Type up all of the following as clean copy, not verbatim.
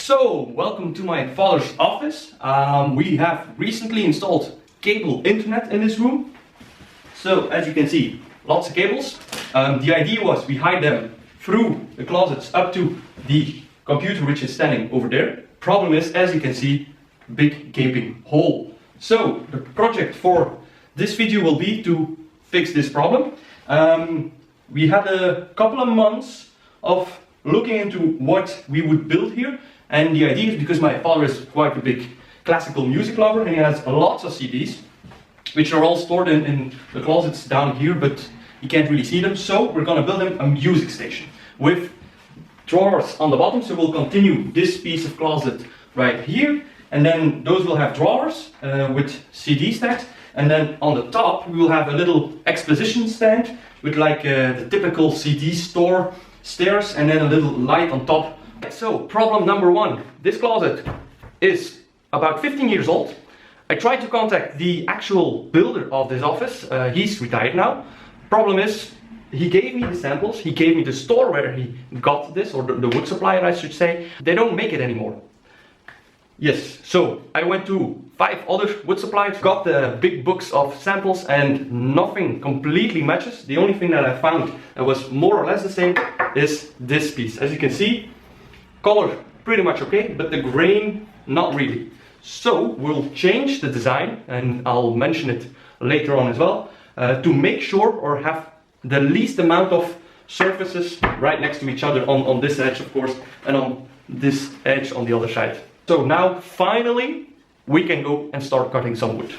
So, welcome to my father's office. We have recently installed cable internet in this room. So, as you can see, lots of cables. The idea was we hide them through the closets up to the computer which is standing over there. Problem is, as you can see, big gaping hole. So, the project for this video will be to fix this problem. We had a couple of months of looking into what we would build here, and the idea is because my father is quite a big classical music lover and he has lots of CDs which are all stored in the closets down here, but you can't really see them. So we're gonna build him a music station with drawers on the bottom. So we'll continue this piece of closet right here, and then those will have drawers with CD stacks, and then on the top we will have a little exposition stand with like the typical CD store stairs, and then a little light on top. So problem number one, this closet is about 15 years old. I tried to contact the actual builder of this office. He's retired now. Problem is, he gave me the samples, he gave me the store where he got this, or the wood supplier I should say. They don't make it anymore. Yes, so I went to 5 other wood suppliers, got the big books of samples, and nothing completely matches. The only thing that I found that was more or less the same is this piece. As you can see, color pretty much okay, but the grain not really. So we'll change the design, and I'll mention it later on as well, to make sure or have the least amount of surfaces right next to each other on this edge, of course, and on this edge on the other side. So now finally we can go and start cutting some wood.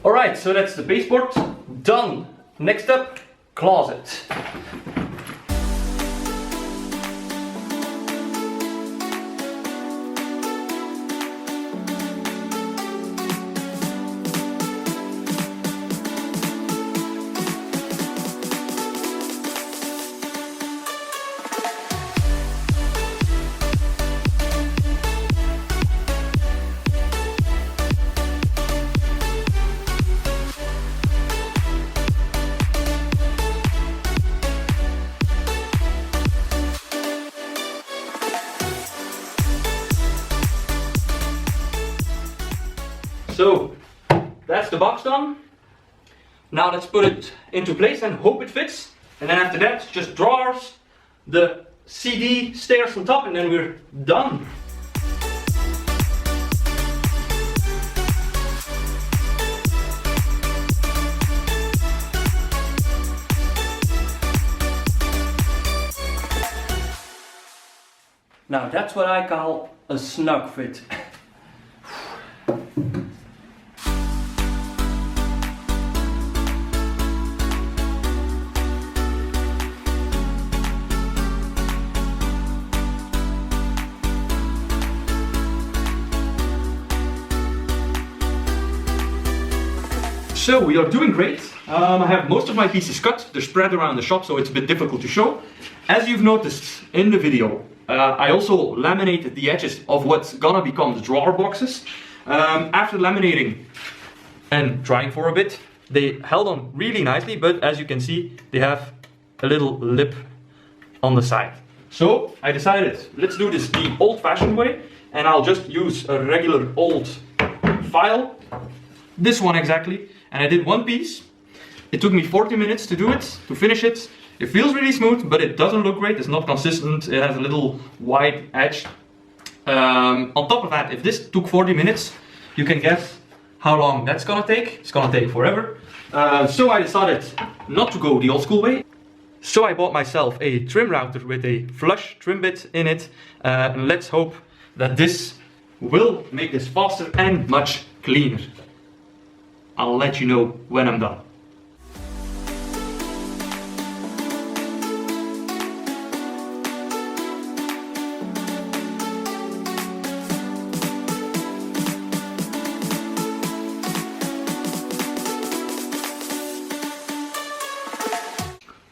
Alright, so that's the baseboard done. Next up, closet. So that's the box done. Now let's put it into place and hope it fits. And then after that, just drawers, the CD stairs on top, and then we're done. Now that's what I call a snug fit. So we are doing great. I have most of my pieces cut. They're spread around the shop, so it's a bit difficult to show. As you've noticed in the video, I also laminated the edges of what's gonna become the drawer boxes. After laminating and drying for a bit, they held on really nicely, but as you can see, they have a little lip on the side. So I decided, let's do this the old-fashioned way, and I'll just use a regular old file. This one exactly. And I did one piece. It took me 40 minutes to do it, to finish it. It feels really smooth, but it doesn't look great. It's not consistent. It has a little wide edge. On top of that, if this took 40 minutes, you can guess how long that's gonna take. It's gonna take forever. So I decided not to go the old school way. So I bought myself a trim router with a flush trim bit in it. And let's hope that this will make this faster and much cleaner. I'll let you know when I'm done.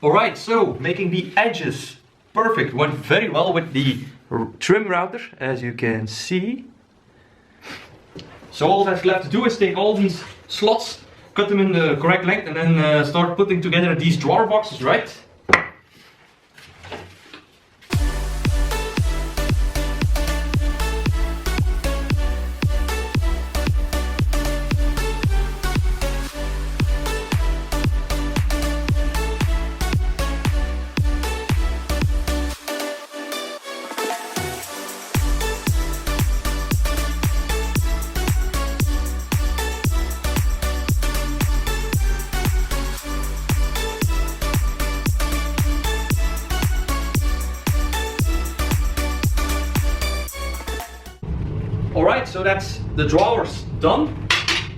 Alright, so making the edges perfect went very well with the trim router, as you can see. So all that's left to do is take all these slots, cut them in the correct length, and then start putting together these drawer boxes, right? Alright, so that's the drawers done.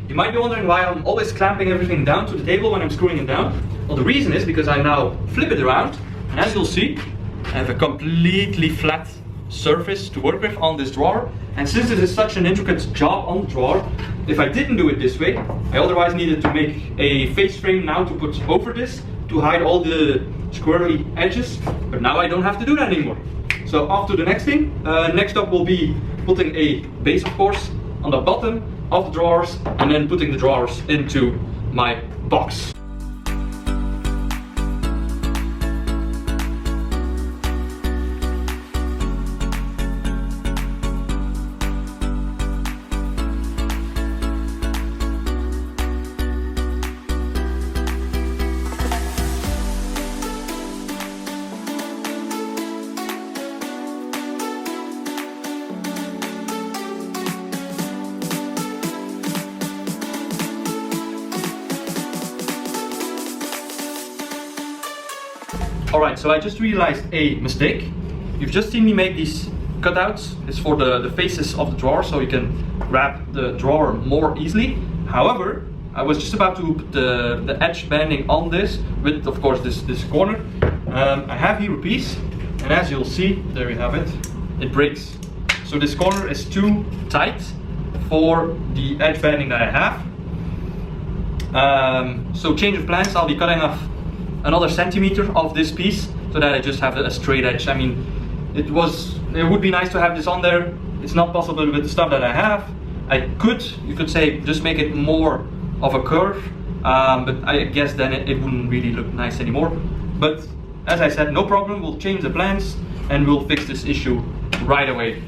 You might be wondering why I'm always clamping everything down to the table when I'm screwing it down. Well, the reason is because I now flip it around, and as you'll see, I have a completely flat surface to work with on this drawer. And since this is such an intricate job on the drawer, if I didn't do it this way, I otherwise needed to make a face frame now to put over this to hide all the squirrely edges, but now I don't have to do that anymore. So off to the next thing. Next up will be putting a base, of course, on the bottom of the drawers, and then putting the drawers into my box. Alright, so I just realized a mistake. You've just seen me make these cutouts. It's for the faces of the drawer, so you can grab the drawer more easily. However, I was just about to put the edge banding on this with, of course, this corner. I have here a piece, and as you'll see, there you have it, it breaks. So this corner is too tight for the edge banding that I have. So change of plans, I'll be cutting off another centimeter of this piece so that I just have a straight edge. I mean, it would be nice to have this on there. It's not possible with the stuff that I have. You could say, just make it more of a curve, but I guess then it wouldn't really look nice anymore. But as I said, no problem, we'll change the plans and we'll fix this issue right away.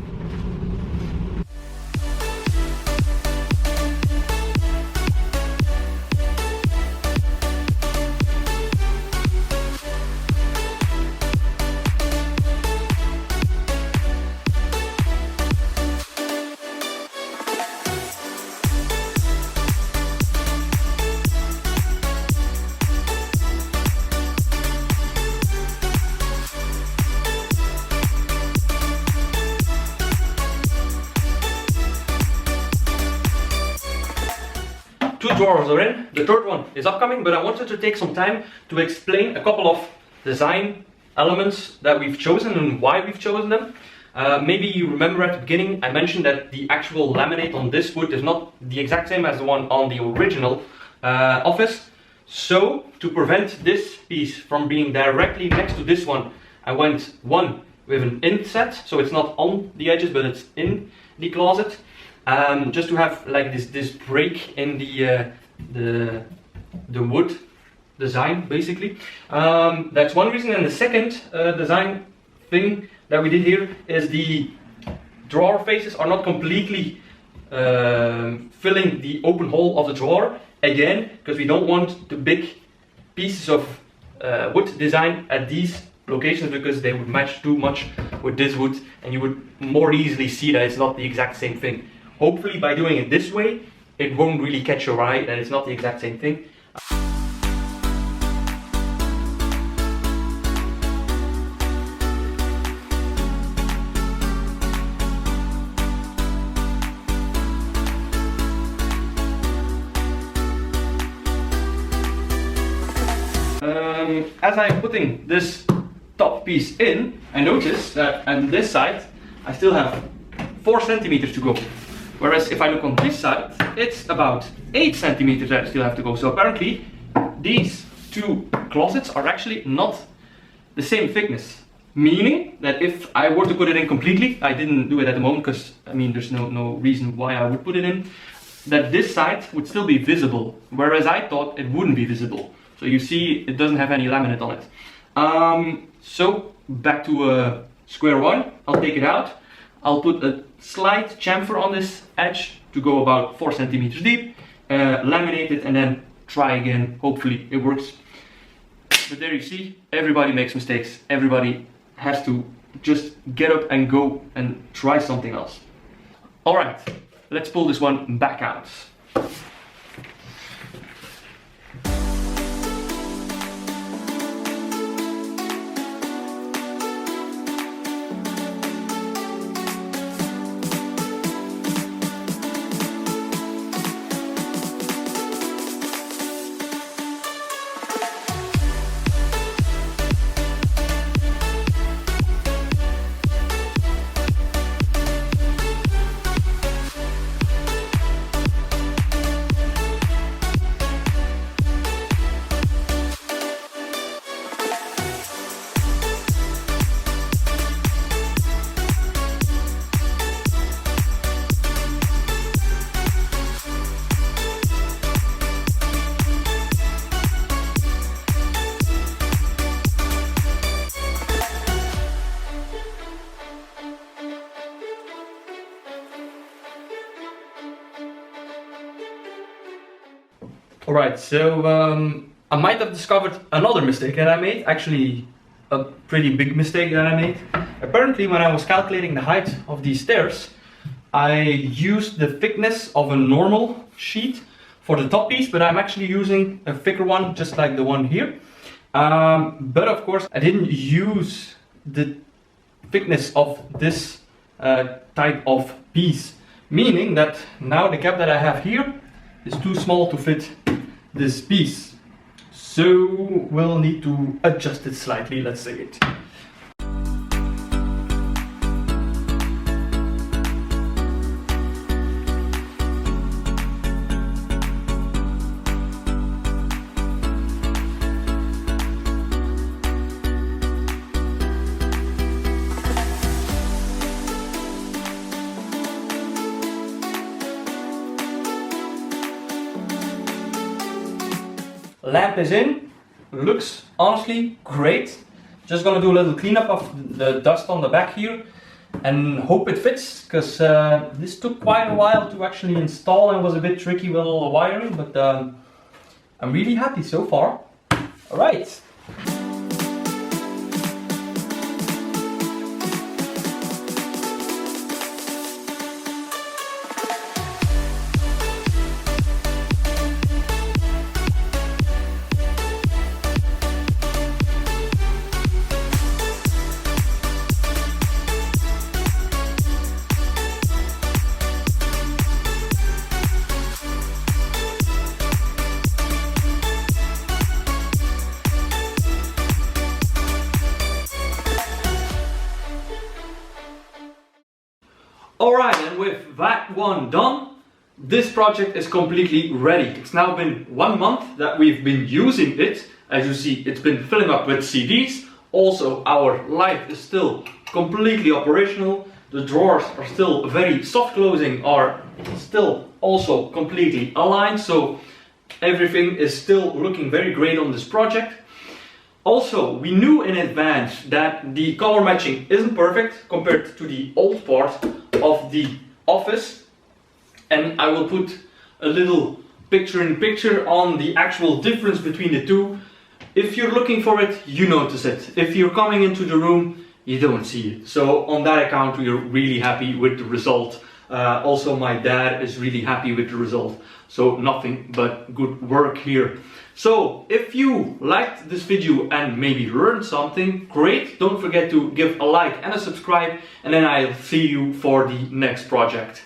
Two drawers are in, the third one is upcoming, but I wanted to take some time to explain a couple of design elements that we've chosen and why we've chosen them. Maybe you remember at the beginning I mentioned that the actual laminate on this wood is not the exact same as the one on the original office. So to prevent this piece from being directly next to this one, I went one with an inset, so it's not on the edges but it's in the closet. Just to have like this break in the wood design, basically. That's one reason. And the second design thing that we did here is the drawer faces are not completely filling the open hole of the drawer. Again, because we don't want the big pieces of wood design at these locations, because they would match too much with this wood and you would more easily see that it's not the exact same thing. Hopefully by doing it this way, it won't really catch your eye that it's not the exact same thing. As I'm putting this top piece in, I notice that on this side I still have 4 centimeters to go. Whereas if I look on this side, it's about 8 centimeters that I still have to go. So apparently these two closets are actually not the same thickness. Meaning that if I were to put it in completely, I didn't do it at the moment because I mean there's no reason why I would put it in, that this side would still be visible, whereas I thought it wouldn't be visible. So you see it doesn't have any laminate on it. So back to square one, I'll take it out. I'll put a slight chamfer on this edge to go about 4 centimeters deep, laminate it and then try again, hopefully it works. But there you see, everybody makes mistakes, everybody has to just get up and go and try something else. Alright, let's pull this one back out. Alright, so I might have discovered another mistake that I made, actually a pretty big mistake that I made. Apparently when I was calculating the height of these stairs, I used the thickness of a normal sheet for the top piece, but I'm actually using a thicker one, just like the one here. But of course I didn't use the thickness of this type of piece, meaning that now the gap that I have here is too small to fit this piece. So we'll need to adjust it slightly, let's say it. Lamp is in, looks honestly great. Just gonna do a little cleanup of the dust on the back here and hope it fits, because this took quite a while to actually install and was a bit tricky with all the wiring, but I'm really happy so far. Alright. Alright, and with that one done, this project is completely ready. It's now been 1 month that we've been using it. As you see, it's been filling up with CDs. Also, our light is still completely operational. The drawers are still very soft closing, are still also completely aligned. So everything is still looking very great on this project. Also, we knew in advance that the color matching isn't perfect compared to the old part of the office, and I will put a little picture-in-picture on the actual difference between the two. If you're looking for it, you notice it. If you're coming into the room, you don't see it. So on that account, we are really happy with the result. Also, my dad is really happy with the result. So nothing but good work here. So if you liked this video and maybe learned something, great. Don't forget to give a like and a subscribe, and then I'll see you for the next project.